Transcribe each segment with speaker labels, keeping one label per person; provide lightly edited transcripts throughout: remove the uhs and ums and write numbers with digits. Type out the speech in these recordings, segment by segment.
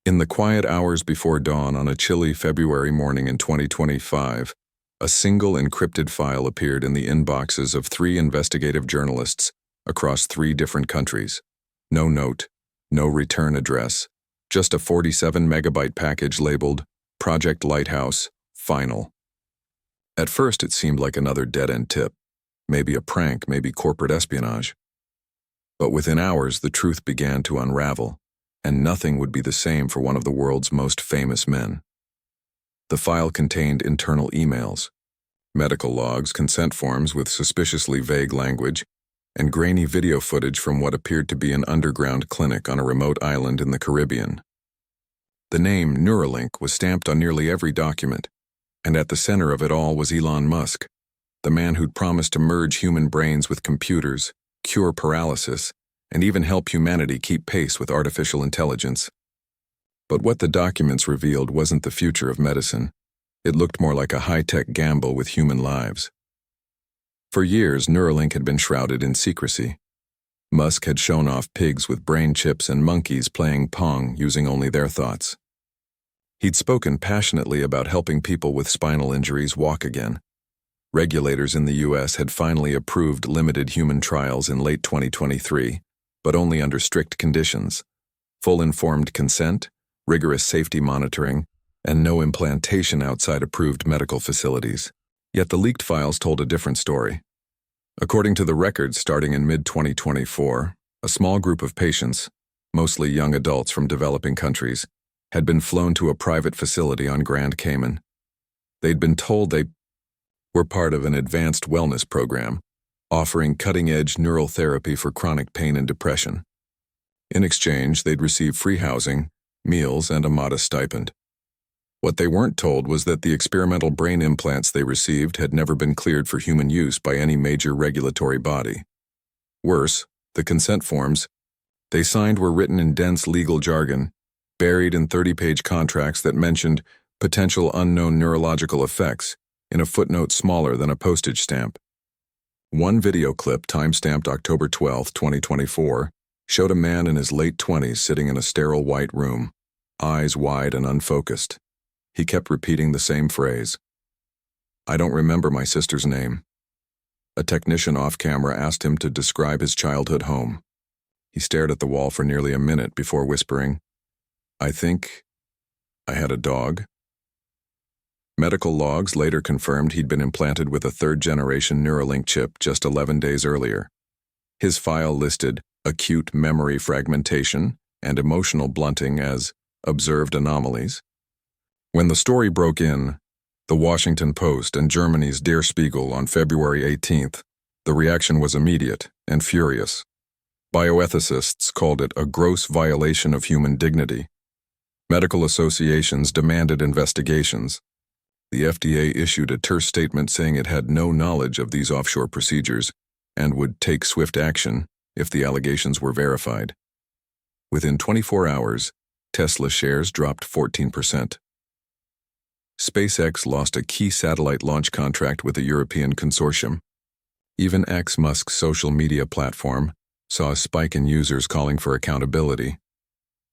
Speaker 1: In the quiet hours before dawn on a chilly February morning in 2025, a single encrypted file appeared in the inboxes of 3 investigative journalists across 3 different countries. No note, no return address, just a 47-megabyte package labeled Project Lighthouse, Final. At first it seemed like another dead-end tip, maybe a prank, maybe corporate espionage. But within hours the truth began to unravel, and nothing would be the same for one of the world's most famous men. The file contained internal emails, medical logs, consent forms with suspiciously vague language, and grainy video footage from what appeared to be an underground clinic on a remote island in the Caribbean. The name Neuralink was stamped on nearly every document, and at the center of it all was Elon Musk, the man who'd promised to merge human brains with computers, cure paralysis, and even help humanity keep pace with artificial intelligence. But what the documents revealed wasn't the future of medicine. It looked more like a high-tech gamble with human lives. For years, Neuralink had been shrouded in secrecy. Musk had shown off pigs with brain chips and monkeys playing Pong using only their thoughts. He'd spoken passionately about helping people with spinal injuries walk again. Regulators in the U.S. had finally approved limited human trials in late 2023, but only under strict conditions: full informed consent, rigorous safety monitoring, and no implantation outside approved medical facilities. Yet the leaked files told a different story. According to the records starting in mid-2024, a small group of patients, mostly young adults from developing countries, had been flown to a private facility on Grand Cayman. They'd been told they were part of an advanced wellness program, offering cutting-edge neural therapy for chronic pain and depression. In exchange, they'd receive free housing, meals, and a modest stipend. What they weren't told was that the experimental brain implants they received had never been cleared for human use by any major regulatory body. Worse, the consent forms they signed were written in dense legal jargon, buried in 30-page contracts that mentioned potential unknown neurological effects in a footnote smaller than a postage stamp. One video clip, time-stamped October 12, 2024, showed a man in his late 20s sitting in a sterile white room, eyes wide and unfocused. He kept repeating the same phrase. "I don't remember my sister's name." A technician off-camera asked him to describe his childhood home. He stared at the wall for nearly a minute before whispering, "I think I had a dog." Medical logs later confirmed he'd been implanted with a 3rd-generation Neuralink chip just 11 days earlier. His file listed acute memory fragmentation and emotional blunting as observed anomalies. When the story broke in, the Washington Post and Germany's Der Spiegel on February 18th, the reaction was immediate and furious. Bioethicists called it a gross violation of human dignity. Medical associations demanded investigations. The FDA issued a terse statement saying it had no knowledge of these offshore procedures and would take swift action if the allegations were verified. Within 24 hours, Tesla shares dropped 14%. SpaceX lost a key satellite launch contract with a European consortium. Even Musk's social media platform saw a spike in users calling for accountability.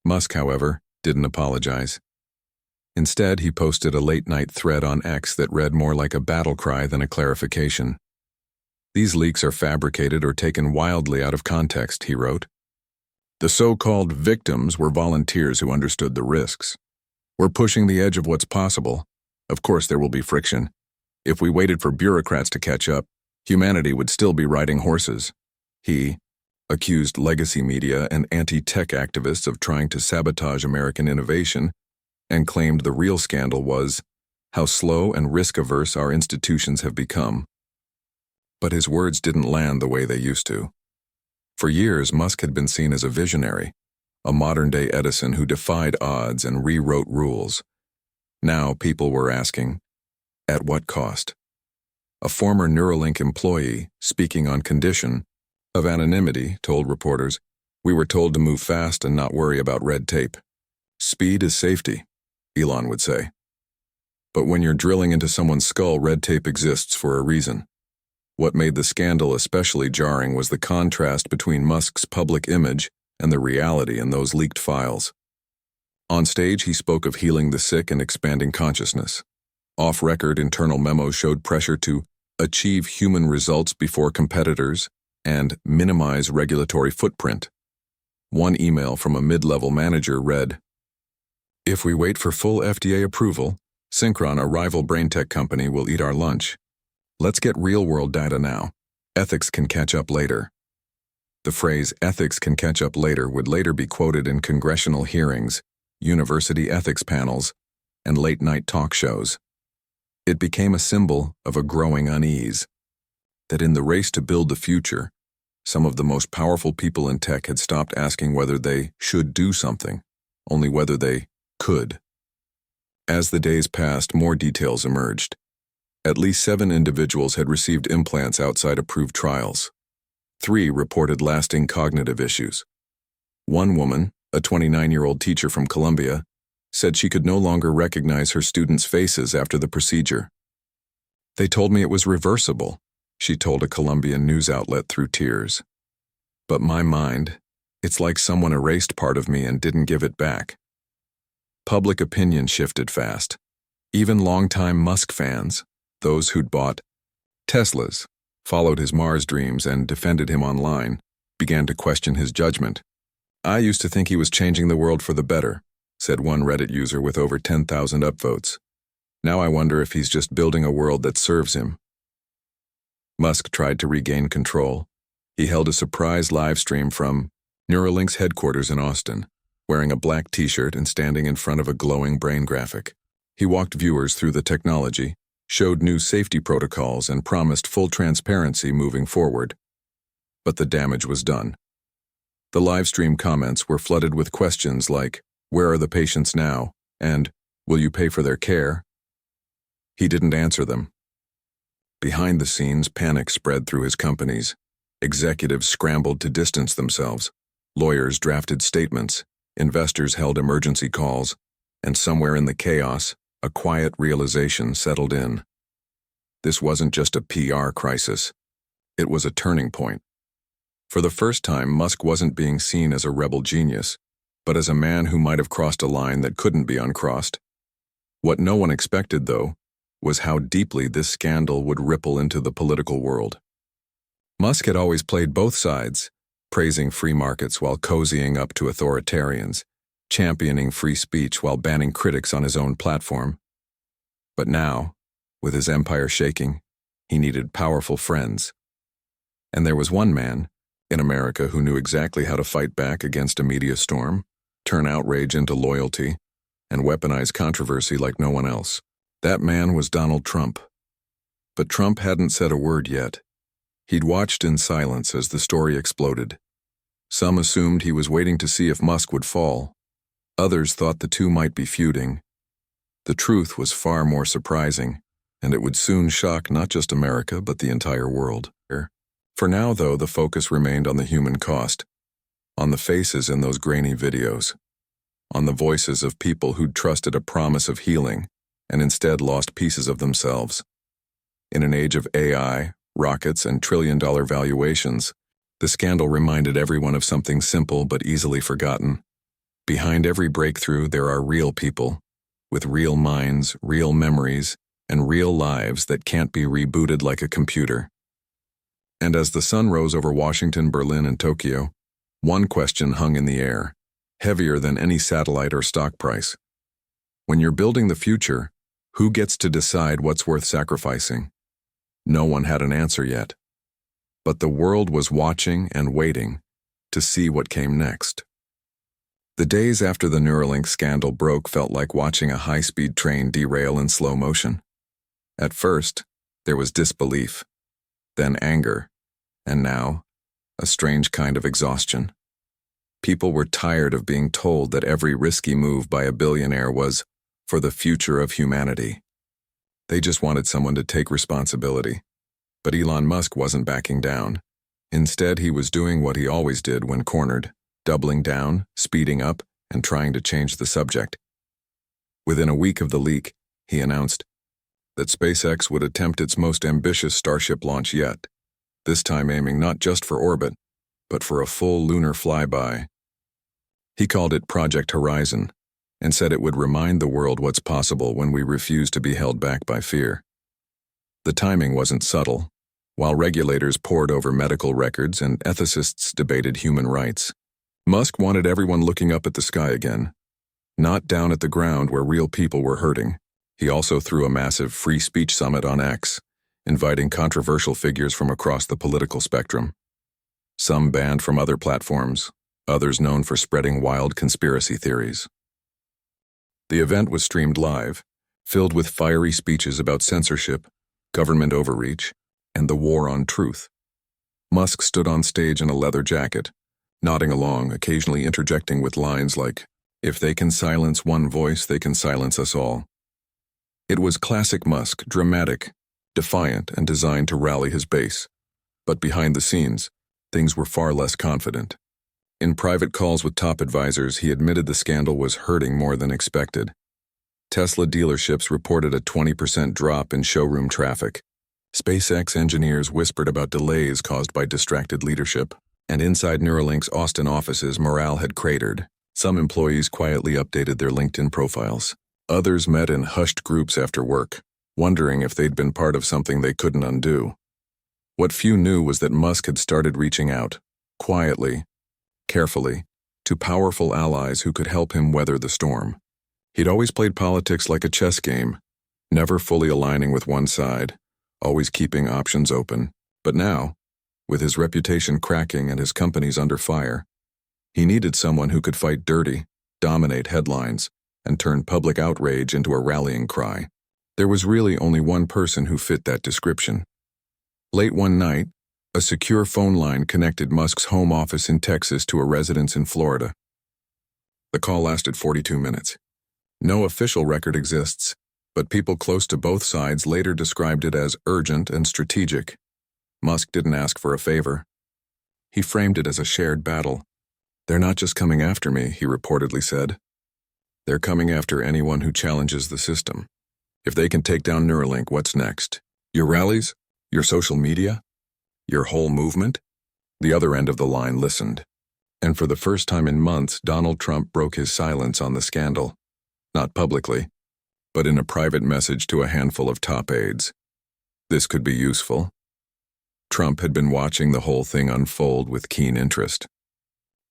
Speaker 1: Musk, however, didn't apologize. Instead, he posted a late-night thread on X that read more like a battle cry than a clarification. "These leaks are fabricated or taken wildly out of context," he wrote. "The so-called victims were volunteers who understood the risks. We're pushing the edge of what's possible. Of course there will be friction. If we waited for bureaucrats to catch up, humanity would still be riding horses." He accused legacy media and anti-tech activists of trying to sabotage American innovation and claimed the real scandal was how slow and risk-averse our institutions have become. But his words didn't land the way they used to. For years, Musk had been seen as a visionary, a modern-day Edison who defied odds and rewrote rules. Now people were asking, at what cost? A former Neuralink employee, speaking on condition of anonymity, told reporters, "We were told to move fast and not worry about red tape. Speed is safety," Elon would say. But when you're drilling into someone's skull, red tape exists for a reason. What made the scandal especially jarring was the contrast between Musk's public image and the reality in those leaked files. On stage, he spoke of healing the sick and expanding consciousness. Off-record, internal memos showed pressure to achieve human results before competitors and minimize regulatory footprint. One email from a mid-level manager read, "If we wait for full FDA approval, Synchron, a rival brain tech company, will eat our lunch. Let's get real-world data now. Ethics can catch up later." The phrase "ethics can catch up later" would later be quoted in congressional hearings, university ethics panels, and late-night talk shows. It became a symbol of a growing unease. That in the race to build the future, some of the most powerful people in tech had stopped asking whether they should do something, only whether they could. As the days passed, more details emerged. At least 7 individuals had received implants outside approved trials. 3 reported lasting cognitive issues. One woman, a 29-year-old teacher from Colombia, said she could no longer recognize her students' faces after the procedure. "They told me it was reversible," she told a Colombian news outlet through tears. "But my mind, it's like someone erased part of me and didn't give it back." Public opinion shifted fast. Even longtime Musk fans, those who'd bought Teslas, followed his Mars dreams, and defended him online, began to question his judgment. "I used to think he was changing the world for the better," said one Reddit user with over 10,000 upvotes. "Now I wonder if he's just building a world that serves him." Musk tried to regain control. He held a surprise live stream from Neuralink's headquarters in Austin, wearing a black t-shirt and standing in front of a glowing brain graphic. He walked viewers through the technology, showed new safety protocols, and promised full transparency moving forward. But the damage was done. The live stream comments were flooded with questions like, "Where are the patients now?" and "Will you pay for their care?" He didn't answer them. Behind the scenes, panic spread through his companies. Executives scrambled to distance themselves. Lawyers drafted statements. Investors held emergency calls. And somewhere in the chaos, a quiet realization settled in. This wasn't just a PR crisis. It was a turning point. For the first time, Musk wasn't being seen as a rebel genius, but as a man who might have crossed a line that couldn't be uncrossed. What no one expected, though, was how deeply this scandal would ripple into the political world. Musk had always played both sides, praising free markets while cozying up to authoritarians, championing free speech while banning critics on his own platform. But now, with his empire shaking, he needed powerful friends. And there was one man in America who knew exactly how to fight back against a media storm, turn outrage into loyalty, and weaponize controversy like no one else. That man was Donald Trump. But Trump hadn't said a word yet. He'd watched in silence as the story exploded. Some assumed he was waiting to see if Musk would fall. Others thought the two might be feuding. The truth was far more surprising, and it would soon shock not just America but the entire world. For now, though, the focus remained on the human cost, on the faces in those grainy videos, on the voices of people who'd trusted a promise of healing and instead lost pieces of themselves. In an age of AI, rockets, and trillion-dollar valuations, the scandal reminded everyone of something simple but easily forgotten. Behind every breakthrough, there are real people, with real minds, real memories, and real lives that can't be rebooted like a computer. And as the sun rose over Washington, Berlin, and Tokyo, one question hung in the air, heavier than any satellite or stock price. When you're building the future, who gets to decide what's worth sacrificing? No one had an answer yet. But the world was watching and waiting to see what came next. The days after the Neuralink scandal broke felt like watching a high-speed train derail in slow motion. At first, there was disbelief, then anger, and now, a strange kind of exhaustion. People were tired of being told that every risky move by a billionaire was for the future of humanity. They just wanted someone to take responsibility. But Elon Musk wasn't backing down. Instead, he was doing what he always did when cornered, doubling down, speeding up, and trying to change the subject. Within a week of the leak, he announced that SpaceX would attempt its most ambitious Starship launch yet, this time aiming not just for orbit, but for a full lunar flyby. He called it Project Horizon, and said it would remind the world what's possible when we refuse to be held back by fear. The timing wasn't subtle. While regulators pored over medical records and ethicists debated human rights, Musk wanted everyone looking up at the sky again, not down at the ground where real people were hurting. He also threw a massive free speech summit on X, inviting controversial figures from across the political spectrum. Some banned from other platforms, others known for spreading wild conspiracy theories. The event was streamed live, filled with fiery speeches about censorship, government overreach, and the war on truth. Musk stood on stage in a leather jacket, nodding along, occasionally interjecting with lines like, "If they can silence one voice, they can silence us all." It was classic Musk, dramatic, defiant, and designed to rally his base. But behind the scenes, things were far less confident. In private calls with top advisors, he admitted the scandal was hurting more than expected. Tesla dealerships reported a 20% drop in showroom traffic. SpaceX engineers whispered about delays caused by distracted leadership. And inside Neuralink's Austin offices, morale had cratered. Some employees quietly updated their LinkedIn profiles. Others met in hushed groups after work, wondering if they'd been part of something they couldn't undo. What few knew was that Musk had started reaching out, quietly, carefully, to powerful allies who could help him weather the storm. He'd always played politics like a chess game, never fully aligning with one side, always keeping options open. But now, with his reputation cracking and his companies under fire, he needed someone who could fight dirty, dominate headlines, and turn public outrage into a rallying cry. There was really only one person who fit that description. Late one night, a secure phone line connected Musk's home office in Texas to a residence in Florida. The call lasted 42 minutes. No official record exists, but people close to both sides later described it as urgent and strategic. Musk didn't ask for a favor. He framed it as a shared battle. "They're not just coming after me," he reportedly said. "They're coming after anyone who challenges the system. If they can take down Neuralink, what's next? Your rallies? Your social media? Your whole movement?" The other end of the line listened. And for the first time in months, Donald Trump broke his silence on the scandal. Not publicly, but in a private message to a handful of top aides. This could be useful. Trump had been watching the whole thing unfold with keen interest.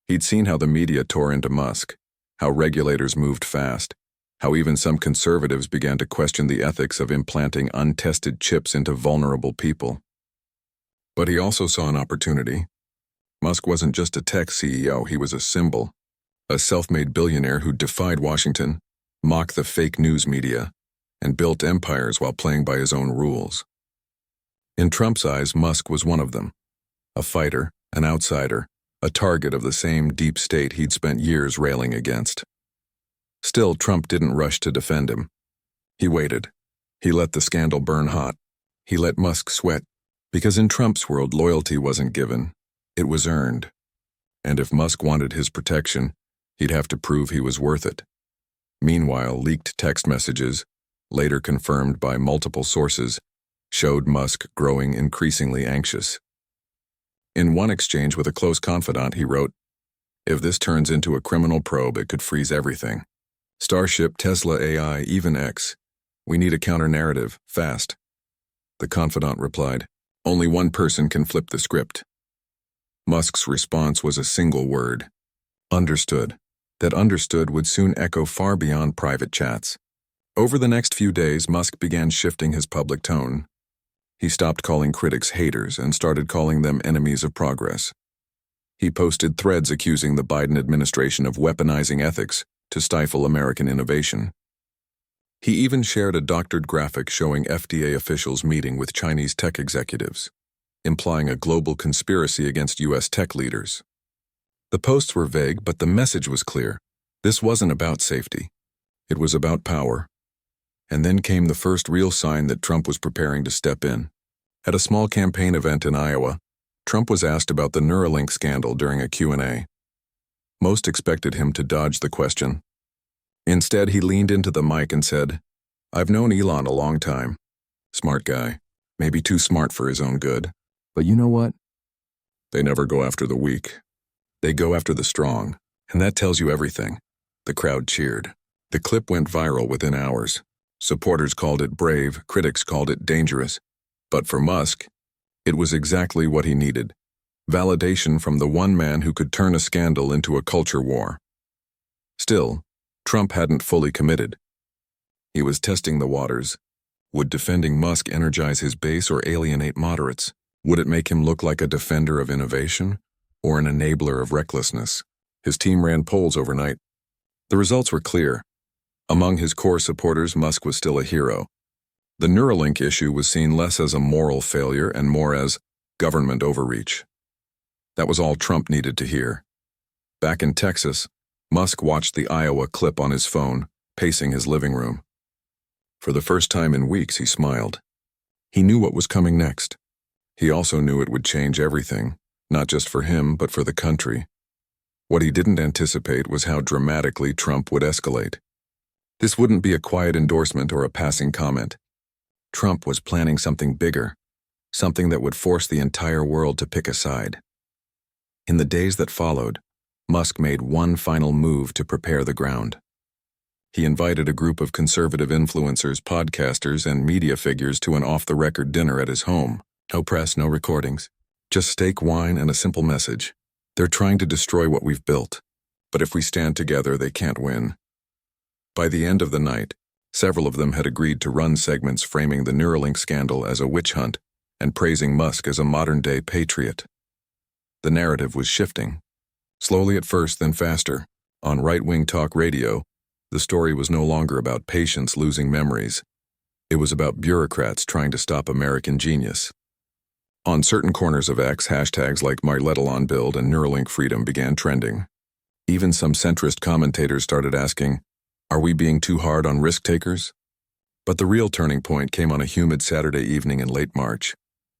Speaker 1: He'd seen how the media tore into Musk, how regulators moved fast, how even some conservatives began to question the ethics of implanting untested chips into vulnerable people. But he also saw an opportunity. Musk wasn't just a tech CEO, he was a symbol, a self-made billionaire who defied Washington, mocked the fake news media, and built empires while playing by his own rules. In Trump's eyes, Musk was one of them, a fighter, an outsider, a target of the same deep state he'd spent years railing against. Still, Trump didn't rush to defend him. He waited. He let the scandal burn hot. He let Musk sweat, because in Trump's world, loyalty wasn't given, it was earned. And if Musk wanted his protection, he'd have to prove he was worth it. Meanwhile, leaked text messages, later confirmed by multiple sources, showed Musk growing increasingly anxious. In one exchange with a close confidant, he wrote, "If this turns into a criminal probe, it could freeze everything. Starship, Tesla AI, even X. We need a counter-narrative, fast." The confidant replied, "Only one person can flip the script." Musk's response was a single word: understood. That understood would soon echo far beyond private chats. Over the next few days, Musk began shifting his public tone. He stopped calling critics haters and started calling them enemies of progress. He posted threads accusing the Biden administration of weaponizing ethics to stifle American innovation. He even shared a doctored graphic showing FDA officials meeting with Chinese tech executives, implying a global conspiracy against U.S. tech leaders. The posts were vague, but the message was clear. This wasn't about safety. It was about power. And then came the first real sign that Trump was preparing to step in. At a small campaign event in Iowa, Trump was asked about the Neuralink scandal during a Q&A. Most expected him to dodge the question. Instead, he leaned into the mic and said, "I've known Elon a long time. Smart guy. Maybe too smart for his own good. But you know what? They never go after the weak. They go after the strong, and that tells you everything." The crowd cheered. The clip went viral within hours. Supporters called it brave, critics called it dangerous. But for Musk, it was exactly what he needed. Validation from the one man who could turn a scandal into a culture war. Still, Trump hadn't fully committed. He was testing the waters. Would defending Musk energize his base or alienate moderates? Would it make him look like a defender of innovation or an enabler of recklessness? His team ran polls overnight. The results were clear. Among his core supporters, Musk was still a hero. The Neuralink issue was seen less as a moral failure and more as government overreach. That was all Trump needed to hear. Back in Texas, Musk watched the Iowa clip on his phone, pacing his living room. For the first time in weeks, he smiled. He knew what was coming next. He also knew it would change everything, not just for him, but for the country. What he didn't anticipate was how dramatically Trump would escalate. This wouldn't be a quiet endorsement or a passing comment. Trump was planning something bigger, something that would force the entire world to pick a side. In the days that followed, Musk made one final move to prepare the ground. He invited a group of conservative influencers, podcasters, and media figures to an off-the-record dinner at his home. No press, no recordings. Just steak, wine, and a simple message. They're trying to destroy what we've built, but if we stand together, they can't win. By the end of the night, several of them had agreed to run segments framing the Neuralink scandal as a witch hunt and praising Musk as a modern-day patriot. The narrative was shifting. Slowly at first, then faster. On right-wing talk radio, the story was no longer about patients losing memories. It was about bureaucrats trying to stop American genius. On certain corners of X, hashtags like #MyLetAlon Build and Neuralink Freedom began trending. Even some centrist commentators started asking, are we being too hard on risk-takers? But the real turning point came on a humid Saturday evening in late March.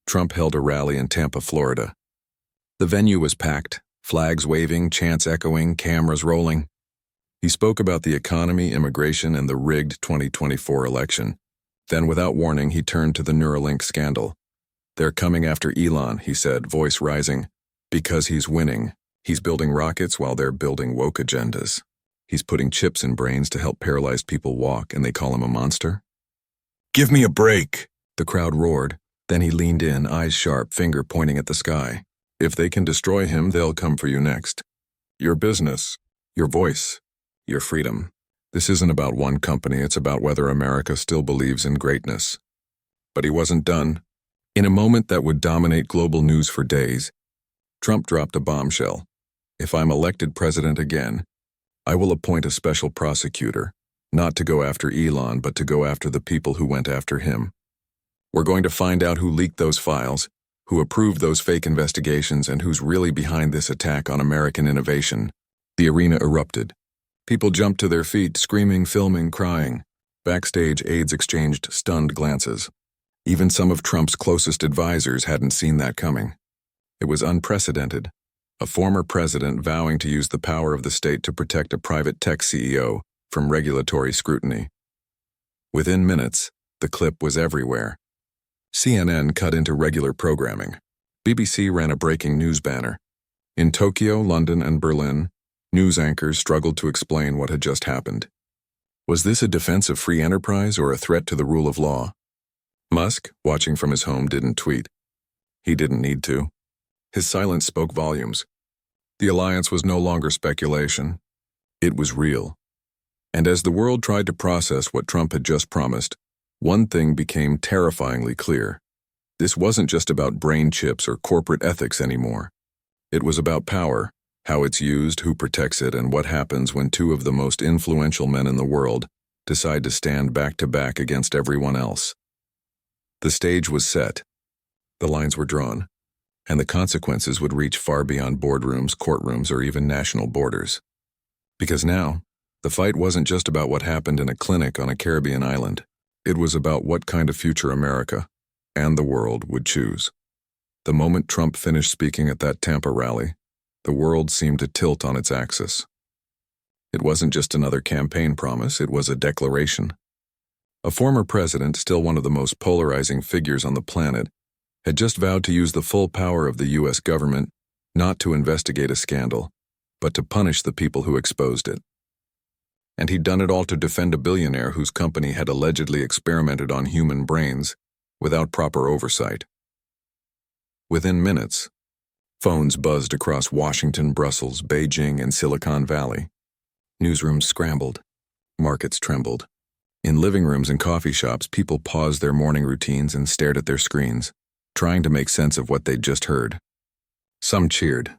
Speaker 1: Trump held a rally in Tampa, Florida. The venue was packed, flags waving, chants echoing, cameras rolling. He spoke about the economy, immigration, and the rigged 2024 election. Then, without warning, he turned to the Neuralink scandal. They're coming after Elon, he said, voice rising. Because he's winning. He's building rockets while they're building woke agendas. He's putting chips in brains to help paralyzed people walk, and they call him a monster? Give me a break, the crowd roared. Then he leaned in, eyes sharp, finger pointing at the sky. If they can destroy him, they'll come for you next. Your business, your voice, your freedom. This isn't about one company, it's about whether America still believes in greatness. But he wasn't done. In a moment that would dominate global news for days, Trump dropped a bombshell. If I'm elected president again, I will appoint a special prosecutor, not to go after Elon, but to go after the people who went after him. We're going to find out who leaked those files, who approved those fake investigations, and who's really behind this attack on American innovation. The arena erupted. People jumped to their feet, screaming, filming, crying. Backstage, aides exchanged stunned glances. Even some of Trump's closest advisors hadn't seen that coming. It was unprecedented. A former president vowing to use the power of the state to protect a private tech CEO from regulatory scrutiny. Within minutes, the clip was everywhere. CNN cut into regular programming. BBC ran a breaking news banner. In Tokyo, London, and Berlin, news anchors struggled to explain what had just happened. Was this a defense of free enterprise or a threat to the rule of law? Musk, watching from his home, didn't tweet. He didn't need to. His silence spoke volumes. The alliance was no longer speculation. It was real. And as the world tried to process what Trump had just promised, one thing became terrifyingly clear. This wasn't just about brain chips or corporate ethics anymore. It was about power, how it's used, who protects it, and what happens when two of the most influential men in the world decide to stand back to back against everyone else. The stage was set. The lines were drawn. And the consequences would reach far beyond boardrooms, courtrooms, or even national borders. Because now, the fight wasn't just about what happened in a clinic on a Caribbean island. It was about what kind of future America and the world would choose. The moment Trump finished speaking at that Tampa rally, the world seemed to tilt on its axis. It wasn't just another campaign promise, it was a declaration. A former president, still one of the most polarizing figures on the planet, had just vowed to use the full power of the U.S. government not to investigate a scandal, but to punish the people who exposed it. And he'd done it all to defend a billionaire whose company had allegedly experimented on human brains without proper oversight. Within minutes, phones buzzed across Washington, Brussels, Beijing, and Silicon Valley. Newsrooms scrambled. Markets trembled. In living rooms and coffee shops, people paused their morning routines and stared at their screens, trying to make sense of what they'd just heard. Some cheered.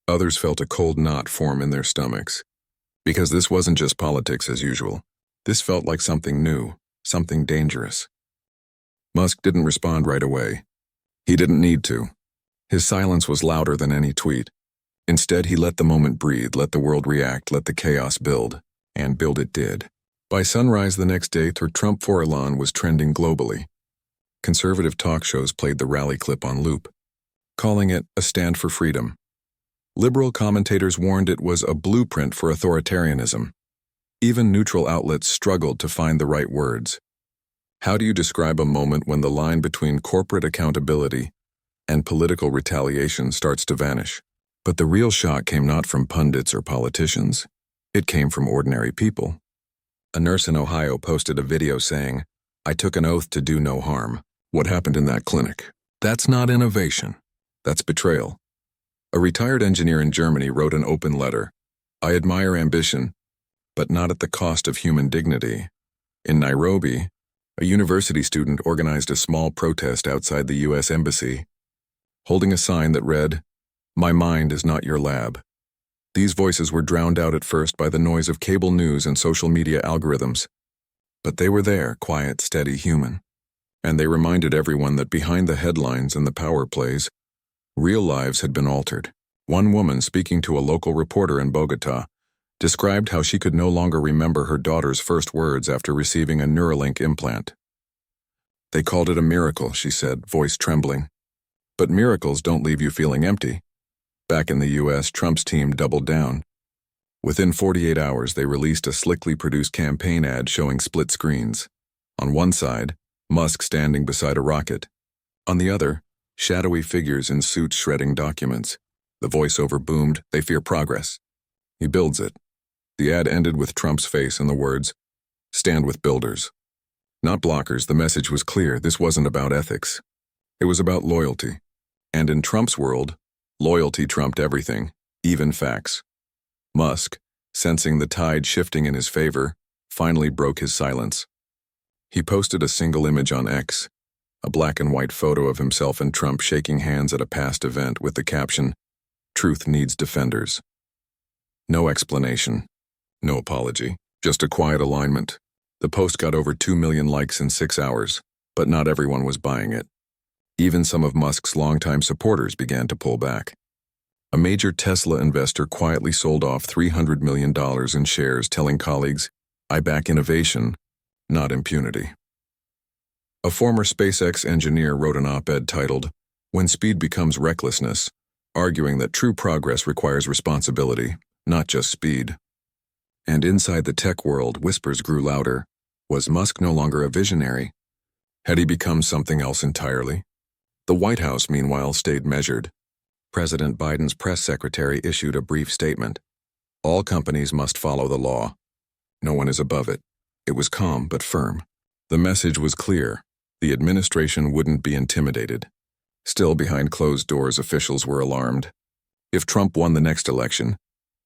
Speaker 1: Others felt a cold knot form in their stomachs. Because this wasn't just politics as usual. This felt like something new, something dangerous. Musk didn't respond right away. He didn't need to. His silence was louder than any tweet. Instead, he let the moment breathe, let the world react, let the chaos build. And build it did. By sunrise the next day, Trump for Elon was trending globally. Conservative talk shows played the rally clip on loop, calling it a stand for freedom. Liberal commentators warned it was a blueprint for authoritarianism. Even neutral outlets struggled to find the right words. How do you describe a moment when the line between corporate accountability and political retaliation starts to vanish? But the real shock came not from pundits or politicians. It came from ordinary people. A nurse in Ohio posted a video saying, "I took an oath to do no harm." What happened in that clinic? That's not innovation. That's betrayal. A retired engineer in Germany wrote an open letter. "I admire ambition, but not at the cost of human dignity." In Nairobi, a university student organized a small protest outside the U.S. Embassy, holding a sign that read, "My mind is not your lab." These voices were drowned out at first by the noise of cable news and social media algorithms. But they were there, quiet, steady, human. And they reminded everyone that behind the headlines and the power plays, real lives had been altered. One woman, speaking to a local reporter in Bogota, described how she could no longer remember her daughter's first words after receiving a Neuralink implant. "They called it a miracle," she said, voice trembling. But miracles don't leave you feeling empty. Back in the U.S., Trump's team doubled down. Within 48 hours, they released a slickly produced campaign ad showing split screens. On one side, Musk standing beside a rocket. On the other, shadowy figures in suits shredding documents. The voiceover boomed, "They fear progress." He builds it. The ad ended with Trump's face and the words, "Stand with builders." Not blockers, the message was clear. This wasn't about ethics. It was about loyalty. And in Trump's world, loyalty trumped everything, even facts. Musk, sensing the tide shifting in his favor, finally broke his silence. He posted a single image on X, a black and white photo of himself and Trump shaking hands at a past event with the caption, "Truth needs defenders." No explanation, no apology, just a quiet alignment. The post got over 2 million likes in 6 hours, but not everyone was buying it. Even some of Musk's longtime supporters began to pull back. A major Tesla investor quietly sold off $300 million in shares, telling colleagues, "I back innovation, not impunity." A former SpaceX engineer wrote an op-ed titled, "When Speed Becomes Recklessness," arguing that true progress requires responsibility, not just speed. And inside the tech world, whispers grew louder. Was Musk no longer a visionary? Had he become something else entirely? The White House, meanwhile, stayed measured. President Biden's press secretary issued a brief statement. All companies must follow the law. No one is above it. It was calm but firm. The message was clear. The administration wouldn't be intimidated. Still, behind closed doors, officials were alarmed. If Trump won the next election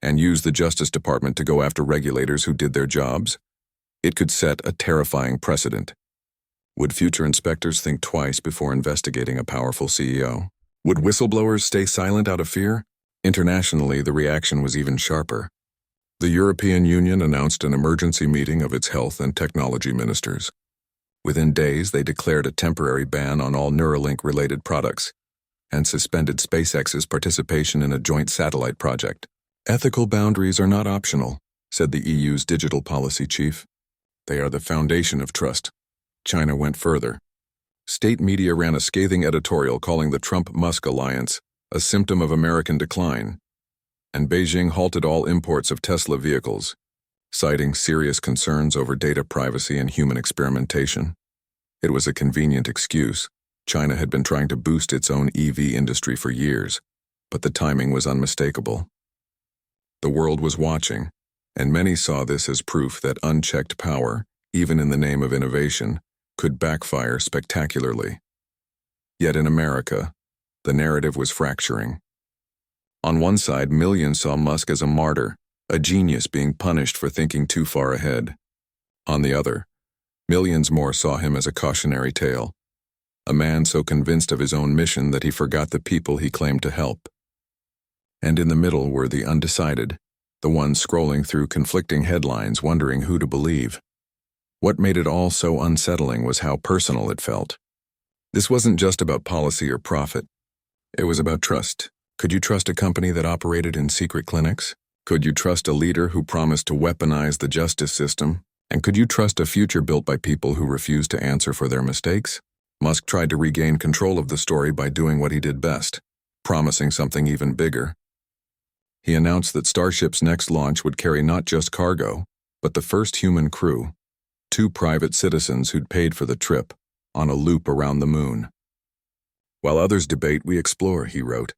Speaker 1: and used the Justice Department to go after regulators who did their jobs, it could set a terrifying precedent. Would future inspectors think twice before investigating a powerful CEO? Would whistleblowers stay silent out of fear? Internationally, the reaction was even sharper. The European Union announced an emergency meeting of its health and technology ministers. Within days, they declared a temporary ban on all Neuralink-related products and suspended SpaceX's participation in a joint satellite project. "Ethical boundaries are not optional," said the EU's digital policy chief. "They are the foundation of trust." China went further. State media ran a scathing editorial calling the Trump-Musk alliance a symptom of American decline, and Beijing halted all imports of Tesla vehicles, citing serious concerns over data privacy and human experimentation. It was a convenient excuse. China had been trying to boost its own EV industry for years, but the timing was unmistakable. The world was watching, and many saw this as proof that unchecked power, even in the name of innovation, could backfire spectacularly. Yet in America, the narrative was fracturing. On one side, millions saw Musk as a martyr, a genius being punished for thinking too far ahead. On the other, millions more saw him as a cautionary tale, a man so convinced of his own mission that he forgot the people he claimed to help. And in the middle were the undecided, the ones scrolling through conflicting headlines wondering who to believe. What made it all so unsettling was how personal it felt. This wasn't just about policy or profit. It was about trust. Could you trust a company that operated in secret clinics? Could you trust a leader who promised to weaponize the justice system? And could you trust a future built by people who refused to answer for their mistakes? Musk tried to regain control of the story by doing what he did best, promising something even bigger. He announced that Starship's next launch would carry not just cargo, but the first human crew, 2 private citizens who'd paid for the trip, on a loop around the moon. While others debate, we explore, he wrote.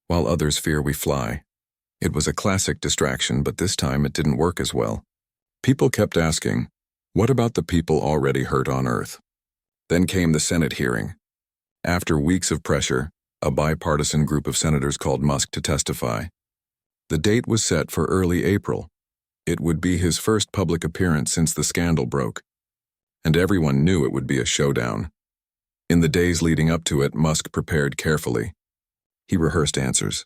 Speaker 1: While others fear, we fly. It was a classic distraction, but this time it didn't work as well. People kept asking, what about the people already hurt on Earth? Then came the Senate hearing. After weeks of pressure, a bipartisan group of senators called Musk to testify. The date was set for early April. It would be his first public appearance since the scandal broke. And everyone knew it would be a showdown. In the days leading up to it, Musk prepared carefully. He rehearsed answers.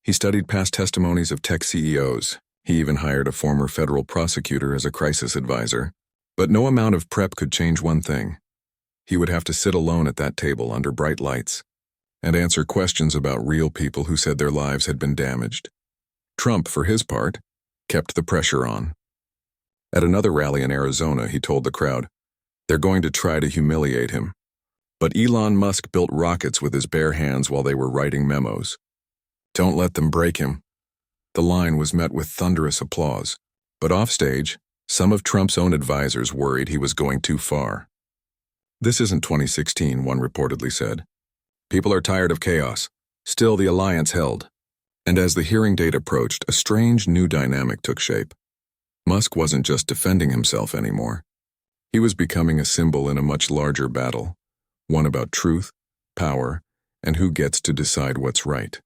Speaker 1: He studied past testimonies of tech CEOs. He even hired a former federal prosecutor as a crisis advisor. But no amount of prep could change one thing. He would have to sit alone at that table under bright lights and answer questions about real people who said their lives had been damaged. Trump, for his part, kept the pressure on. At another rally in Arizona, he told the crowd, they're going to try to humiliate him. But Elon Musk built rockets with his bare hands while they were writing memos. Don't let them break him. The line was met with thunderous applause. But offstage, some of Trump's own advisors worried he was going too far. This isn't 2016, one reportedly said. People are tired of chaos. Still, the alliance held. And as the hearing date approached, a strange new dynamic took shape. Musk wasn't just defending himself anymore. He was becoming a symbol in a much larger battle, one about truth, power, and who gets to decide what's right.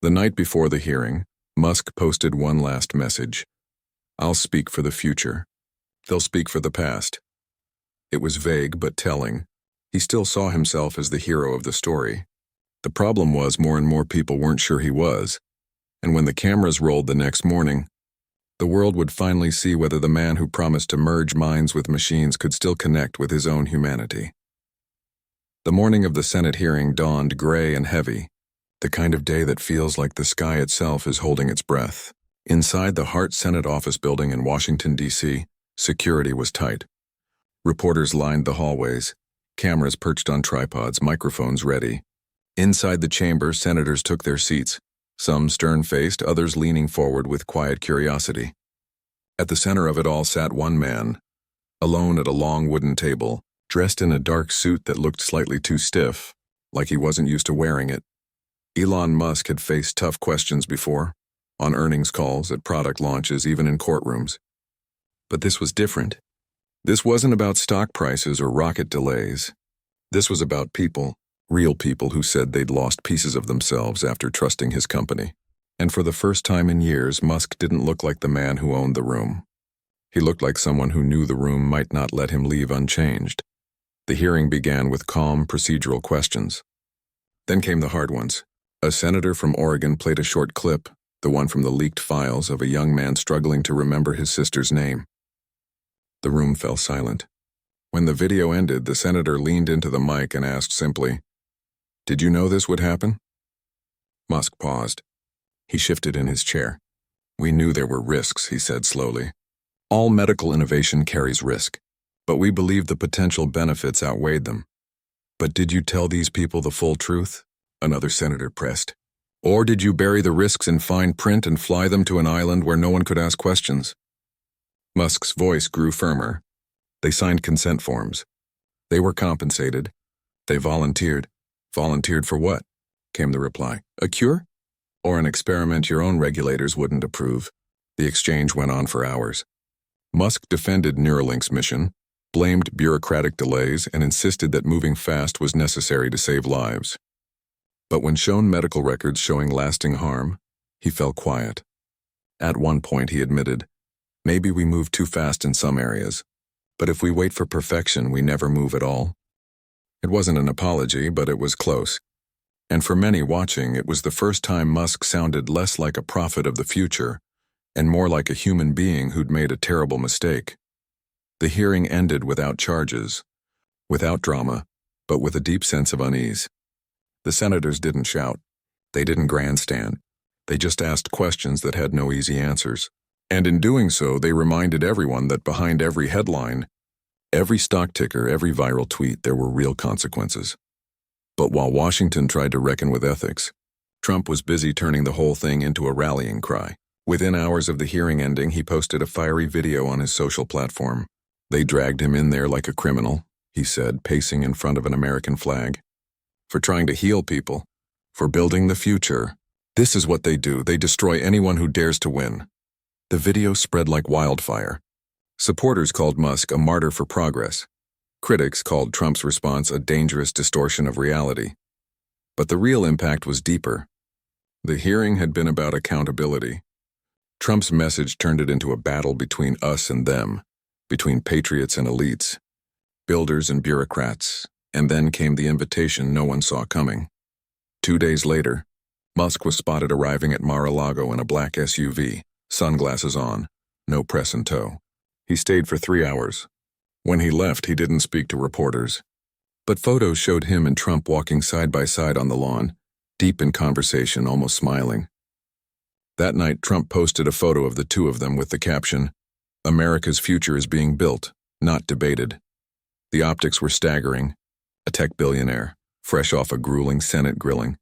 Speaker 1: The night before the hearing, Musk posted one last message. I'll speak for the future. They'll speak for the past. It was vague but telling. He still saw himself as the hero of the story. The problem was more and more people weren't sure he was, and when the cameras rolled the next morning, the world would finally see whether the man who promised to merge minds with machines could still connect with his own humanity. The morning of the Senate hearing dawned gray and heavy, the kind of day that feels like the sky itself is holding its breath. Inside the Hart Senate office building in Washington, D.C., security was tight. Reporters lined the hallways, cameras perched on tripods, microphones ready. Inside the chamber, senators took their seats, some stern-faced, others leaning forward with quiet curiosity. At the center of it all sat one man, alone at a long wooden table, dressed in a dark suit that looked slightly too stiff, like he wasn't used to wearing it. Elon Musk had faced tough questions before, on earnings calls, at product launches, even in courtrooms. But this was different. This wasn't about stock prices or rocket delays. This was about people, real people who said they'd lost pieces of themselves after trusting his company. And for the first time in years, Musk didn't look like the man who owned the room. He looked like someone who knew the room might not let him leave unchanged. The hearing began with calm, procedural questions. Then came the hard ones. A senator from Oregon played a short clip, the one from the leaked files of a young man struggling to remember his sister's name. The room fell silent. When the video ended, the senator leaned into the mic and asked simply, "Did you know this would happen?" Musk paused. He shifted in his chair. "We knew there were risks," he said slowly. "All medical innovation carries risk, but we believed the potential benefits outweighed them." "But did you tell these people the full truth?" another senator pressed. "Or did you bury the risks in fine print and fly them to an island where no one could ask questions?" Musk's voice grew firmer. "They signed consent forms. They were compensated. They volunteered." "Volunteered for what?" came the reply. "A cure? Or an experiment your own regulators wouldn't approve?" The exchange went on for hours. Musk defended Neuralink's mission, blamed bureaucratic delays, and insisted that moving fast was necessary to save lives. But when shown medical records showing lasting harm, he fell quiet. At one point he admitted, "Maybe we move too fast in some areas, but if we wait for perfection, we never move at all." It wasn't an apology, but it was close. And for many watching, it was the first time Musk sounded less like a prophet of the future and more like a human being who'd made a terrible mistake. The hearing ended without charges, without drama, but with a deep sense of unease. The senators didn't shout. They didn't grandstand. They just asked questions that had no easy answers. And in doing so, they reminded everyone that behind every headline, every stock ticker, every viral tweet, there were real consequences. But while Washington tried to reckon with ethics, Trump was busy turning the whole thing into a rallying cry. Within hours of the hearing ending, he posted a fiery video on his social platform. "They dragged him in there like a criminal," he said, pacing in front of an American flag. "For trying to heal people, for building the future. This is what they do. They destroy anyone who dares to win." The video spread like wildfire. Supporters called Musk a martyr for progress. Critics called Trump's response a dangerous distortion of reality. But the real impact was deeper. The hearing had been about accountability. Trump's message turned it into a battle between us and them, between patriots and elites, builders and bureaucrats, and then came the invitation no one saw coming. 2 days later, Musk was spotted arriving at Mar-a-Lago in a black SUV, sunglasses on, no press in tow. He stayed for 3 hours. When he left, he didn't speak to reporters. But photos showed him and Trump walking side by side on the lawn, deep in conversation, almost smiling. That night, Trump posted a photo of the two of them with the caption, "America's future is being built, not debated." The optics were staggering. A tech billionaire, fresh off a grueling Senate grilling,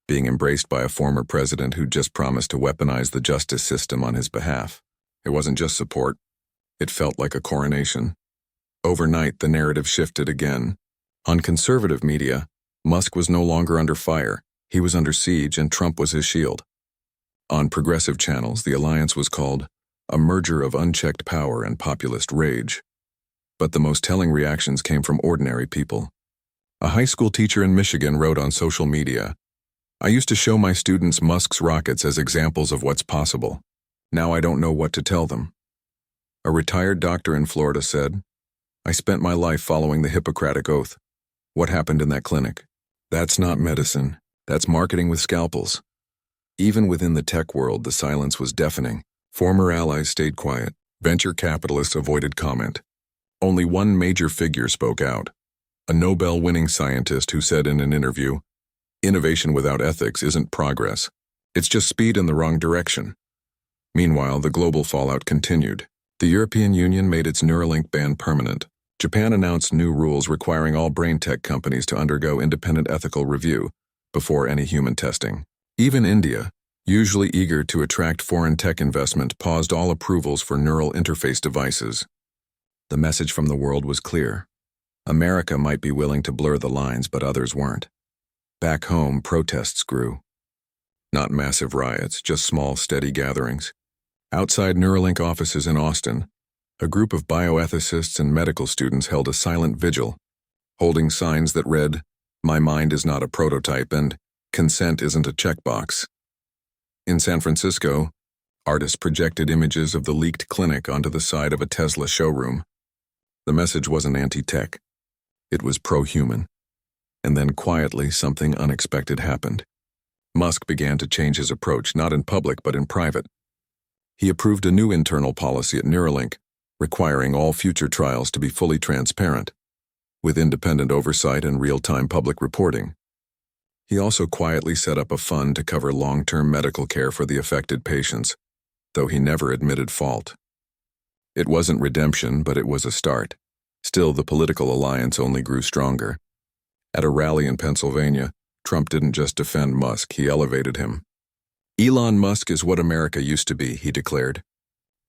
Speaker 1: being embraced by a former president who just promised to weaponize the justice system on his behalf. It wasn't just support. It felt like a coronation. Overnight, the narrative shifted again. On conservative media, Musk was no longer under fire. He was under siege, and Trump was his shield. On progressive channels, the alliance was called a merger of unchecked power and populist rage. But the most telling reactions came from ordinary people. A high school teacher in Michigan wrote on social media, "I used to show my students Musk's rockets as examples of what's possible. Now I don't know what to tell them." A retired doctor in Florida said, "I spent my life following the Hippocratic Oath. What happened in that clinic? That's not medicine. That's marketing with scalpels." Even within the tech world, the silence was deafening. Former allies stayed quiet. Venture capitalists avoided comment. Only one major figure spoke out. A Nobel-winning scientist who said in an interview, "Innovation without ethics isn't progress. It's just speed in the wrong direction." Meanwhile, the global fallout continued. The European Union made its Neuralink ban permanent. Japan announced new rules requiring all brain tech companies to undergo independent ethical review before any human testing. Even India, usually eager to attract foreign tech investment, paused all approvals for neural interface devices. The message from the world was clear. America might be willing to blur the lines, but others weren't. Back home, protests grew. Not massive riots, just small, steady gatherings. Outside Neuralink offices in Austin, a group of bioethicists and medical students held a silent vigil, holding signs that read, "My mind is not a prototype," and "Consent isn't a checkbox." In San Francisco, artists projected images of the leaked clinic onto the side of a Tesla showroom. The message wasn't anti-tech. It was pro-human. And then quietly, something unexpected happened. Musk began to change his approach, not in public but in private. He approved a new internal policy at Neuralink, requiring all future trials to be fully transparent, with independent oversight and real-time public reporting. He also quietly set up a fund to cover long-term medical care for the affected patients, though he never admitted fault. It wasn't redemption, but it was a start. Still, the political alliance only grew stronger. At a rally in Pennsylvania, Trump didn't just defend Musk, he elevated him. "Elon Musk is what America used to be," he declared.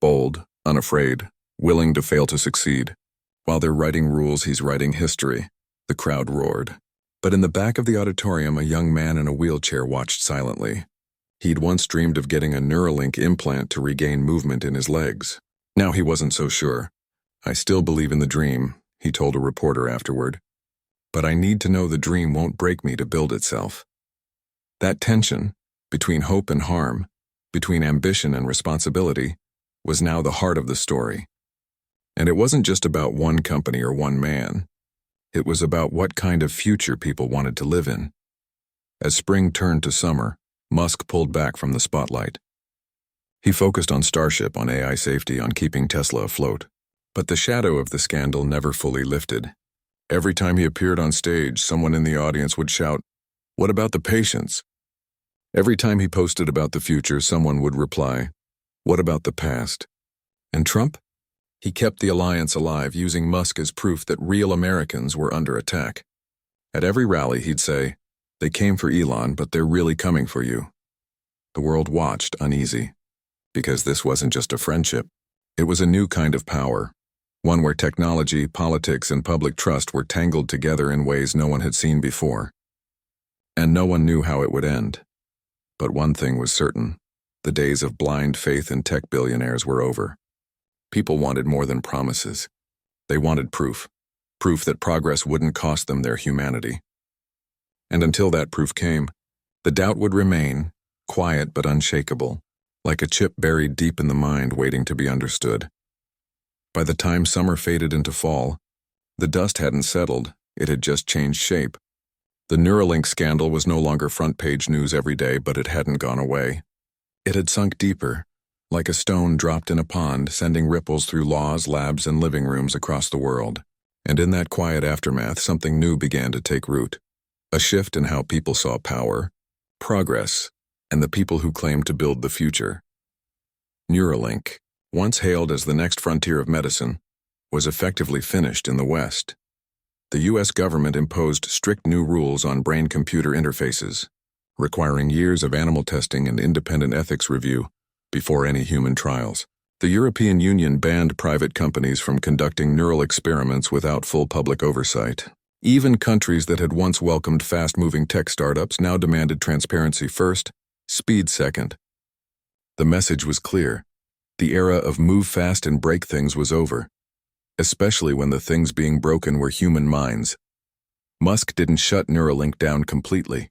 Speaker 1: Bold, unafraid, willing to fail to succeed. While they're writing rules, he's writing history. The crowd roared. But in the back of the auditorium, a young man in a wheelchair watched silently. He'd once dreamed of getting a Neuralink implant to regain movement in his legs. Now he wasn't so sure. "I still believe in the dream," he told a reporter afterward. "But I need to know the dream won't break me to build itself." That tension, between hope and harm, between ambition and responsibility, was now the heart of the story. And it wasn't just about one company or one man. It was about what kind of future people wanted to live in. As spring turned to summer, Musk pulled back from the spotlight. He focused on Starship, on AI safety, on keeping Tesla afloat. But the shadow of the scandal never fully lifted. Every time he appeared on stage, someone in the audience would shout, "What about the patients?" Every time he posted about the future, someone would reply, "What about the past?" And Trump? He kept the alliance alive, using Musk as proof that real Americans were under attack. At every rally, he'd say, "They came for Elon, but they're really coming for you." The world watched, uneasy, because this wasn't just a friendship. It was a new kind of power, one where technology, politics, and public trust were tangled together in ways no one had seen before. And no one knew how it would end. But one thing was certain: the days of blind faith in tech billionaires were over. People wanted more than promises. They wanted proof. Proof that progress wouldn't cost them their humanity. And until that proof came, the doubt would remain, quiet but unshakable, like a chip buried deep in the mind waiting to be understood. By the time summer faded into fall, the dust hadn't settled, it had just changed shape. The Neuralink scandal was no longer front-page news every day, but it hadn't gone away. It had sunk deeper, like a stone dropped in a pond, sending ripples through laws, labs, and living rooms across the world. And in that quiet aftermath, something new began to take root. A shift in how people saw power, progress, and the people who claimed to build the future. Neuralink, once hailed as the next frontier of medicine, was effectively finished in the West. The U.S. government imposed strict new rules on brain-computer interfaces, requiring years of animal testing and independent ethics review before any human trials. The European Union banned private companies from conducting neural experiments without full public oversight. Even countries that had once welcomed fast-moving tech startups now demanded transparency first, speed second. The message was clear. The era of move fast and break things was over, especially when the things being broken were human minds. Musk didn't shut Neuralink down completely.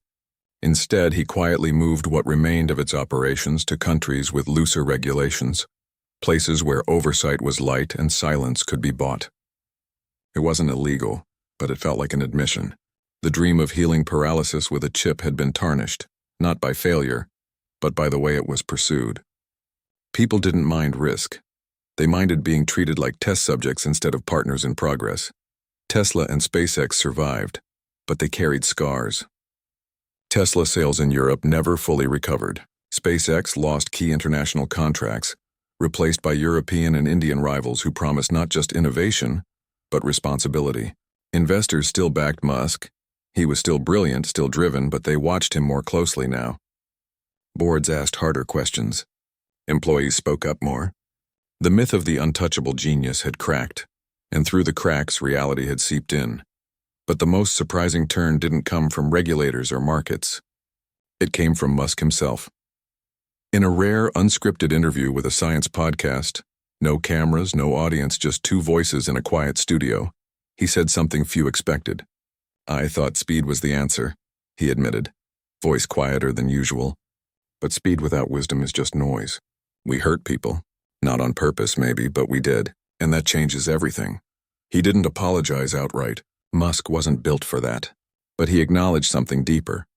Speaker 1: Instead, he quietly moved what remained of its operations to countries with looser regulations, places where oversight was light and silence could be bought. It wasn't illegal, but it felt like an admission. The dream of healing paralysis with a chip had been tarnished, not by failure, but by the way it was pursued. People didn't mind risk. They minded being treated like test subjects instead of partners in progress. Tesla and SpaceX survived, but they carried scars. Tesla sales in Europe never fully recovered. SpaceX lost key international contracts, replaced by European and Indian rivals who promised not just innovation, but responsibility. Investors still backed Musk. He was still brilliant, still driven, but they watched him more closely now. Boards asked harder questions. Employees spoke up more. The myth of the untouchable genius had cracked, and through the cracks, reality had seeped in. But the most surprising turn didn't come from regulators or markets. It came from Musk himself. In a rare, unscripted interview with a science podcast, no cameras, no audience, just two voices in a quiet studio, he said something few expected. "I thought speed was the answer," he admitted, voice quieter than usual. "But speed without wisdom is just noise. We hurt people. Not on purpose, maybe, but we did, and that changes everything." He didn't apologize outright. Musk wasn't built for that. But he acknowledged something deeper,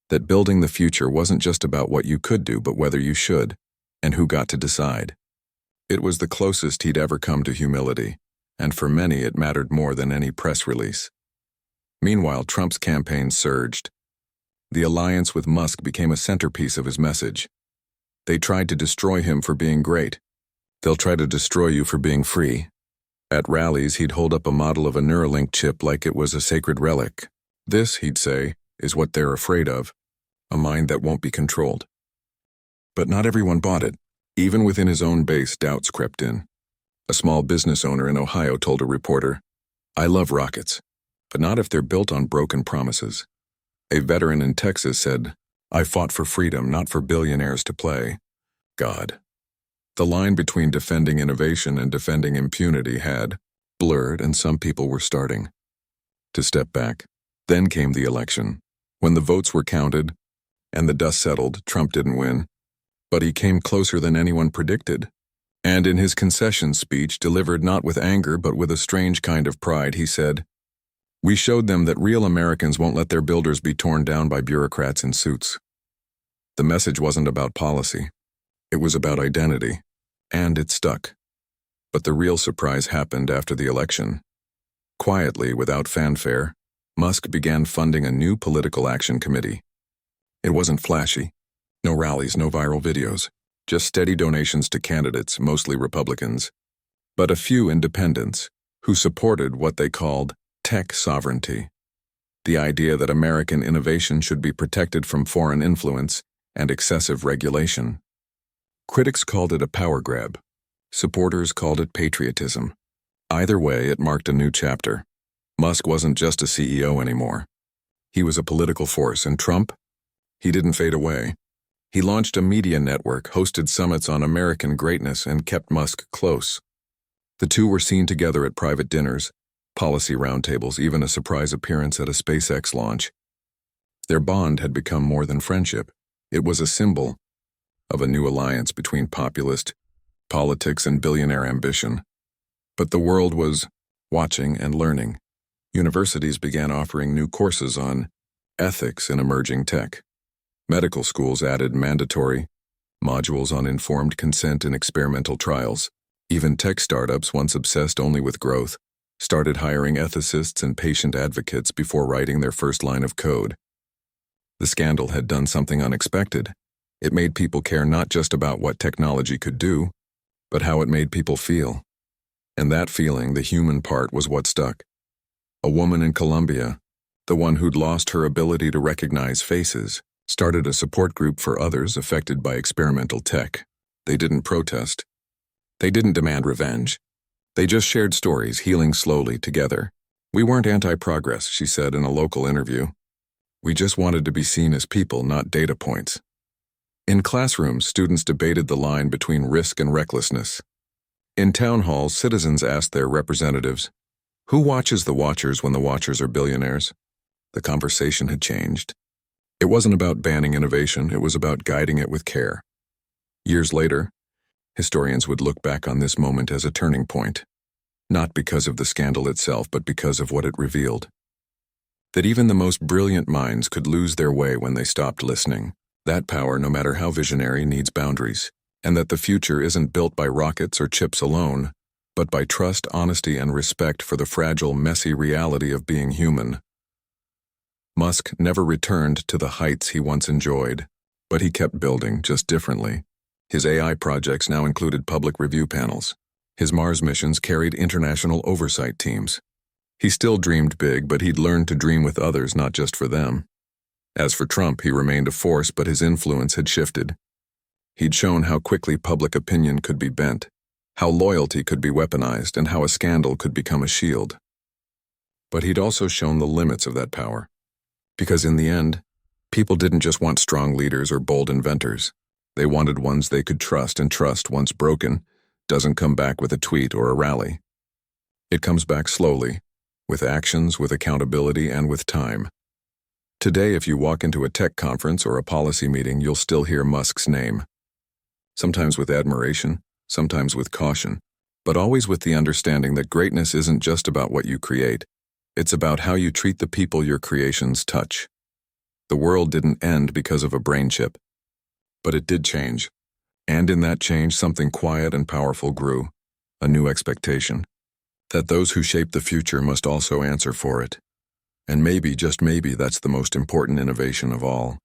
Speaker 1: that building the future wasn't just about what you could do, but whether you should, and who got to decide. It was the closest he'd ever come to humility, and for many it mattered more than any press release. Meanwhile, Trump's campaign surged. The alliance with Musk became a centerpiece of his message. They tried to destroy him for being great. They'll try to destroy you for being free. At rallies, he'd hold up a model of a Neuralink chip like it was a sacred relic. "This," he'd say, "is what they're afraid of, a mind that won't be controlled." But not everyone bought it. Even within his own base, doubts crept in. A small business owner in Ohio told a reporter, "I love rockets, but not if they're built on broken promises." A veteran in Texas said, I fought for freedom, not for billionaires to play God. The line between defending innovation and defending impunity had blurred, and some people were starting to step back. Then came the election. When the votes were counted and the dust settled, Trump didn't win, but he came closer than anyone predicted. And in his concession speech, delivered not with anger but with a strange kind of pride, he said, "We showed them that real Americans won't let their builders be torn down by bureaucrats in suits." The message wasn't about policy. It was about identity. And it stuck. But the real surprise happened after the election. Quietly, without fanfare, Musk began funding a new political action committee. It wasn't flashy. No rallies, no viral videos. Just steady donations to candidates, mostly Republicans. But a few independents, who supported what they called tech sovereignty. The idea that American innovation should be protected from foreign influence and excessive regulation. Critics called it a power grab. Supporters called it patriotism. Either way, it marked a new chapter. Musk wasn't just a CEO anymore. He was a political force, and Trump? He didn't fade away. He launched a media network, hosted summits on American greatness, and kept Musk close. The two were seen together at private dinners, policy roundtables, even a surprise appearance at a SpaceX launch. Their bond had become more than friendship. It was a symbol of a new alliance between populist politics and billionaire ambition. But the world was watching and learning. Universities began offering new courses on ethics in emerging tech. Medical schools added mandatory modules on informed consent in experimental trials. Even tech startups, once obsessed only with growth, started hiring ethicists and patient advocates before writing their first line of code. The scandal had done something unexpected. It made people care not just about what technology could do, but how it made people feel. And that feeling, the human part, was what stuck. A woman in Colombia, the one who'd lost her ability to recognize faces, started a support group for others affected by experimental tech. They didn't protest. They didn't demand revenge. They just shared stories, healing slowly together. "We weren't anti-progress," she said in a local interview. "We just wanted to be seen as people, not data points." In classrooms, students debated the line between risk and recklessness. In town halls, citizens asked their representatives, "Who watches the watchers when the watchers are billionaires?" The conversation had changed. It wasn't about banning innovation, it was about guiding it with care. Years later, historians would look back on this moment as a turning point, not because of the scandal itself, but because of what it revealed. That even the most brilliant minds could lose their way when they stopped listening. That power, no matter how visionary, needs boundaries, and that the future isn't built by rockets or chips alone, but by trust, honesty, and respect for the fragile, messy reality of being human. Musk never returned to the heights he once enjoyed, but he kept building, just differently. His AI projects now included public review panels. His Mars missions carried international oversight teams. He still dreamed big, but he'd learned to dream with others, not just for them. As for Trump, he remained a force, but his influence had shifted. He'd shown how quickly public opinion could be bent, how loyalty could be weaponized, and how a scandal could become a shield. But he'd also shown the limits of that power. Because in the end, people didn't just want strong leaders or bold inventors. They wanted ones they could trust, and trust, once broken, doesn't come back with a tweet or a rally. It comes back slowly, with actions, with accountability, and with time. Today, if you walk into a tech conference or a policy meeting, you'll still hear Musk's name. Sometimes with admiration, sometimes with caution, but always with the understanding that greatness isn't just about what you create. It's about how you treat the people your creations touch. The world didn't end because of a brain chip, but it did change. And in that change, something quiet and powerful grew, a new expectation, that those who shape the future must also answer for it. And maybe, just maybe, that's the most important innovation of all.